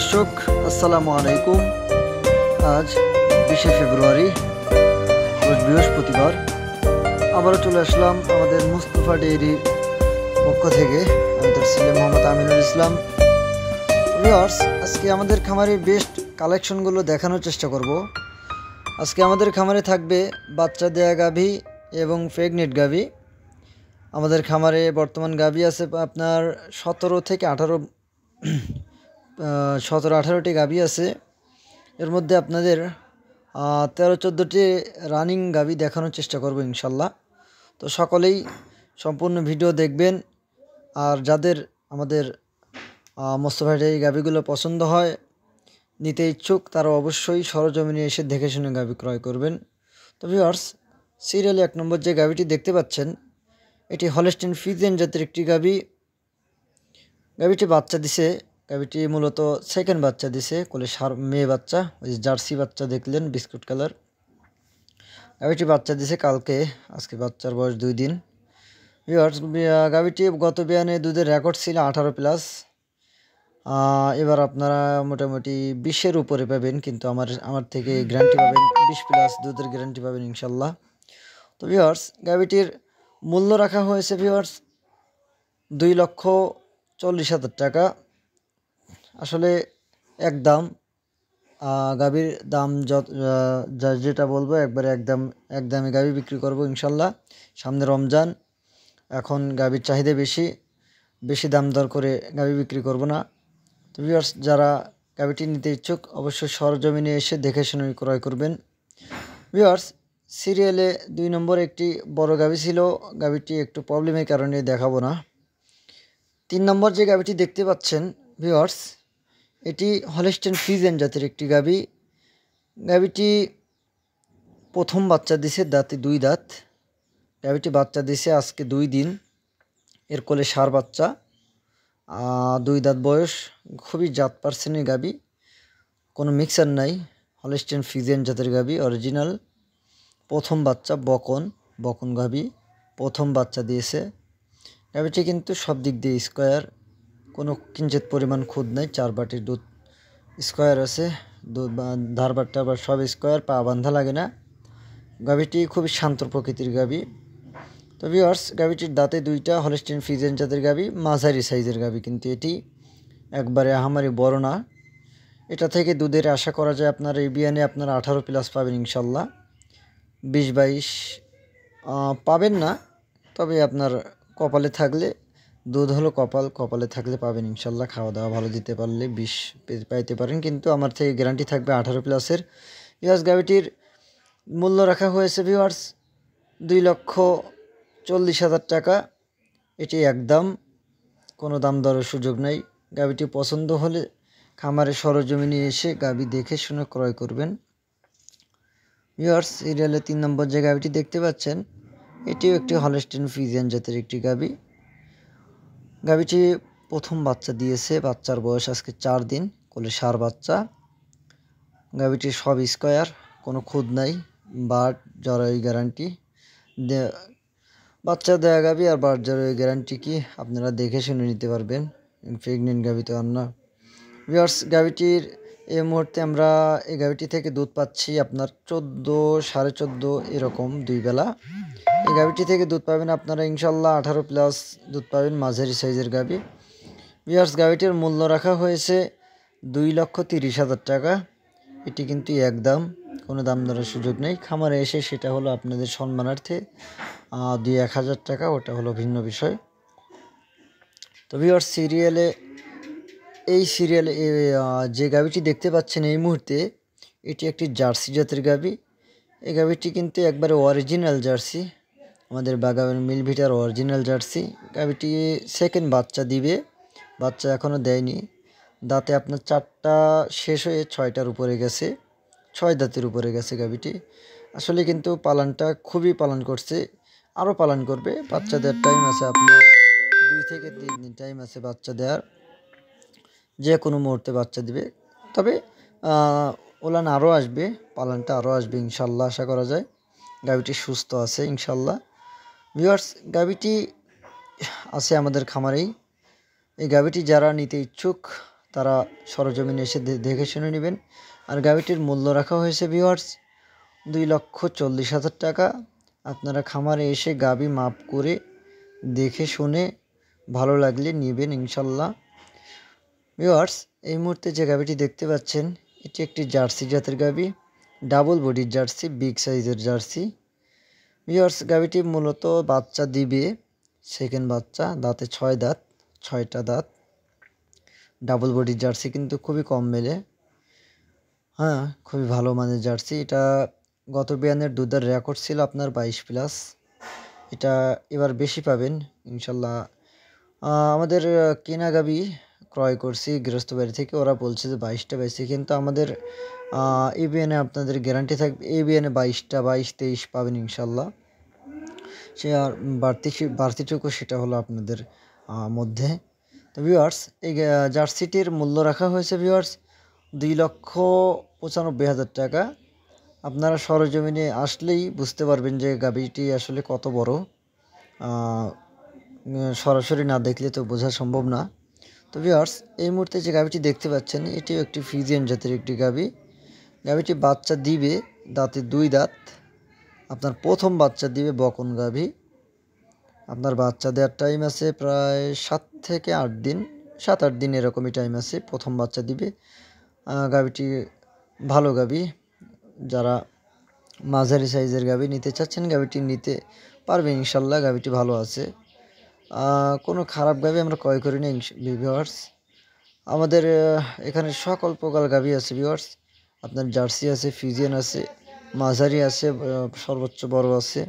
দর্শক আসসালামু আলাইকুম। আজ 20শে ফেব্রুয়ারি, রোজ বৃহস্পতিবার। আবারও চলে আসলাম আমাদের মুস্তফা ডেইরির পক্ষ থেকে। আমাদের ছেলে মোহাম্মদ আমিনুল ইসলাম। ভিউয়ার্স, আজকে আমাদের খামারের বেস্ট কালেকশনগুলো দেখানোর চেষ্টা করব। আজকে আমাদের খামারে থাকবে বাচ্চা দেয়া গাভী এবং প্রেগনেন্ট গাভী। আমাদের খামারে বর্তমান গাভী আছে আপনার 17-18টি গাভী আছে। এর মধ্যে আপনাদের 13-14টি রানিং গাভী দেখানোর চেষ্টা করব ইনশাল্লাহ। তো সকলেই সম্পূর্ণ ভিডিও দেখবেন। আর যাদের আমাদের মোস্তফা ডেইরি গাভীগুলো পছন্দ হয়, নিতে ইচ্ছুক, তারা অবশ্যই সরজমিনে এসে দেখে শুনে গাভী ক্রয় করবেন। তো ভিউয়ার্স, সিরিয়ালে 1 নম্বর যে গাভীটি দেখতে পাচ্ছেন, এটি হলস্টিন ফ্রিজিয়ান জাতের একটি গাভী। গাভীটি বাচ্চা দিছে। গাভীটি মূলত সেকেন্ড বাচ্চা দিছে, কোলে মেয়ে বাচ্চা, ওই জার্সি বাচ্চা দেখলেন বিস্কুট কালার। গাভীটি বাচ্চা দিছে কালকে, আজকে বাচ্চার বয়স 2 দিন। ভিউয়ার্স, গাভীটি গত বিয়ানে দুধের রেকর্ড ছিল 18+। এবার আপনারা মোটামুটি 20-এর উপরে পাবেন, কিন্তু আমার থেকে গ্যারান্টি পাবেন 20+ দুধের গ্যারান্টি পাবেন ইনশাল্লাহ। তো ভিউয়ার্স, গাভীটির মূল্য রাখা হয়েছে ভিউয়ার্স 2,40,000 টাকা। আসলে একদম গাভীর দাম যেটা বলবো একবারে একদমই গাভী বিক্রি করব ইনশাল্লাহ। সামনে রমজান, এখন গাভীর চাহিদা বেশি দাম দর করে গাভী বিক্রি করব না। তো ভিউয়ার্স, যারা গাভীটি নিতে ইচ্ছুক অবশ্যই সরজমিনে এসে দেখে শুনে ক্রয় করবেন। ভিউয়ার্স, সিরিয়ালে 2 নম্বর একটি বড় গাভী ছিল। গাভীটি একটু প্রবলেমের কারণে দেখাবো না। 3 নম্বর যে গাভীটি দেখতে পাচ্ছেন ভিউয়ার্স, এটি হলস্টিন ফ্রিজিয়ান জাতের একটি গাভী। গাভীটি প্রথম বাচ্চা দিছে, দাঁতে 2 দাঁত। গাভীটি বাচ্চা দিছে আজকে 2 দিন। এর কোলে ষাঁড় বাচ্চা, 2 দাঁত বয়স। খুবই জাত পার্সেন্টের গাভী, কোনো মিক্সার নাই। হলস্টিন ফ্রিজিয়ান জাতের গাভী, অরিজিনাল। প্রথম বাচ্চা, বকন গাভী, প্রথম বাচ্চা দিয়েছে। গাভীটি কিন্তু সব দিক দিয়ে স্কোয়ার, কোনো কিঞ্চিত পরিমাণ খুদ নাই। 4 বাটির দুধ স্কোয়ার আছে, ধারবারটা আবার সব স্কোয়ার, পা বান্ধা লাগে না। গাভীটি খুবই শান্ত প্রকৃতির গাভী। তো ভিউয়ার্স, গাভীটির দাঁতে 2টা। হলস্টিন ফ্রিজিয়ান জাতের গাভী, মাঝারি সাইজের গাভী, কিন্তু এটি একবারে আহামারি বড় না। এটা থেকে দুধের আশা করা যায় আপনার এই বিয়ানে আপনারা 18+ পাবেন ইনশাল্লাহ। 20-22 পাবেন না, তবে আপনার কপালে থাকলে, দুধ হলো কপালে থাকলে পাবেন ইনশাল্লাহ। খাওয়া দাওয়া ভালো দিতে পারলে 20 পাইতে পারেন, কিন্তু আমার থেকে গ্যারান্টি থাকবে 18+-এর। ভিউয়ার্স, গাভীটির মূল্য রাখা হয়েছে ভিউয়ার্স 2,40,000 টাকা। এটি একদম, কোনো দাম দরের সুযোগ নাই। গাভীটি পছন্দ হলে খামারে সরজমিনে এসে গাভী দেখে শুনে ক্রয় করবেন। ভিউয়ার্স, সিরিয়ালে 3 নম্বর যে গাভীটি দেখতে পাচ্ছেন, এটিও একটি হলস্টিন ফ্রিজিয়ান জাতের একটি গাভী। গাভীটি প্রথম বাচ্চা দিয়েছে, বাচ্চার বয়স আজকে 4 দিন, কোলে ষাঁড় বাচ্চা। গাভীটি সব স্কোয়ার, কোনো খুদ নাই। বাট জরায়ু গ্যারান্টি, বাচ্চা দেয়া গাভী আর বাট জরায়ু গ্যারান্টি কি আপনারা দেখে শুনে নিতে পারবেন। প্রেগনেন্ট গাভী তো আর না। ভিউয়ার্স, গাভীটির এই মুহূর্তে আমরা এই গাভীটি থেকে দুধ পাচ্ছি আপনার 14-14.5 এরকম 2 বেলা। এই গাভীটি থেকে দুধ পাবেন আপনারা ইনশাল্লাহ 18+ দুধ পাবেন, মাঝারি সাইজের গাভী। ভিউয়ার্স, গাভীটির মূল্য রাখা হয়েছে 2,30,000 টাকা। এটি কিন্তু একদম, কোনো দাম দরের সুযোগ নেই। খামারে এসে সেটা হলো আপনাদের সম্মানার্থে 2-1,000 টাকা, ওটা হলো ভিন্ন বিষয়। তো ভিউয়ার্স, এই সিরিয়ালে যে গাভীটি দেখতে পাচ্ছেন এই মুহূর্তে, এটি একটি জার্সি জাতের গাভী। এই গাভীটি কিন্তু একবারে অরিজিনাল জার্সি, আমাদের বাগান মিলভিটার অরিজিনাল জার্সি। গাভীটি সেকেন্ড বাচ্চা দিবে, বাচ্চা এখনও দেয়নি। দাঁতে আপনার 4টা শেষ হয়ে 6টার উপরে গেছে, 6 দাঁতের উপরে গেছে গাভীটি। আসলে কিন্তু পালনটা খুবই পালন করছে, আরও পালন করবে। বাচ্চা দেওয়ার টাইম আছে আপনার 2 থেকে 3 দিন টাইম আছে বাচ্চা দেওয়ার, যে কোনো মুহূর্তে বাচ্চা দিবে। তবে ওলান আরও আসবে, পালনটা আরও আসবে ইনশাল্লাহ, আশা করা যায়। গাভীটি সুস্থ আছে ইনশাল্লাহ। ভিউয়ার্স, গাভীটি আছে আমাদের খামারেই। এই গাভীটি যারা নিতে ইচ্ছুক তারা সরজমিনে এসে দেখে শুনে নেবেন। আর গাভীটির মূল্য রাখা হয়েছে ভিউয়ার্স 2,40,000 টাকা। আপনারা খামারে এসে গাভী মাপ করে দেখে শুনে ভালো লাগলে নেবেন ইনশাল্লাহ। ভিউয়ার্স, এই মুহূর্তে যে গাভীটি দেখতে পাচ্ছেন এটি একটি জার্সি জাতের গাভী, ডাবল বডির জার্সি, বিগ সাইজের জার্সি। ভিউয়ার্স, গাভীটি মূলত বাচ্চা দিবে, সেকেন্ড বাচ্চা, দাঁতে 6 দাঁত, 6টা দাঁত। ডাবল বডির জার্সি কিন্তু খুবই কম মেলে, হ্যাঁ খুবই ভালো মানের জার্সি। এটা গত বিয়ানের দুধের রেকর্ড ছিল আপনার 22+। এটা এবার বেশি পাবেন ইনশাল্লাহ। আমাদের কেনা গাভী ক্রয় করছি গৃহস্থ বাড়ি থেকে, ওরা বলছে যে 22টা বেশি, কিন্তু আমাদের এই বিয়ানে আপনাদের গ্যারান্টি থাকবে এই বিয়ানে 22টা, 22-23 পাবেন ইনশাল্লাহ। সে আর বাড়তিটুকু সেটা হলো আপনাদের মধ্যে। তো ভিউয়ার্স, এই জার্সিটির মূল্য রাখা হয়েছে ভিউয়ার্স 2,95,000 টাকা। আপনারা সরজমিনে আসলেই বুঝতে পারবেন যে গাভীটি আসলে কত বড়, সরাসরি না দেখলে তো বোঝা সম্ভব না। তো ভিউয়ার্স, এই মুহূর্তে যে গাভীটি দেখতে পাচ্ছেন এটিও একটি ফ্রিজিয়ান জাতের একটি গাভী। গাভীটি বাচ্চা দিবে, দাঁতে 2 দাঁত। আপনার প্রথম বাচ্চা দিবে বকন গাভী। আপনার বাচ্চা দেওয়ার টাইম আছে প্রায় 7 থেকে 8 দিন, 7-8 দিন এরকমই টাইম আছে, প্রথম বাচ্চা দিবে। গাভীটি ভালো গাভী, যারা মাঝারি সাইজের গাভী নিতে চাচ্ছেন গাভীটি নিতে পারবেন ইনশাল্লাহ। গাভীটি ভালো আছে, কোনো খারাপ গাভী আমরা ক্রয় করি না ভিউয়ার্স। আমাদের এখানে সকল প্রকার গাভী আছে ভিউয়ার্স। আপনার জার্সি আছে, ফিজিয়ান আছে, মাঝারি আছে, সর্বোচ্চ বড় আছে।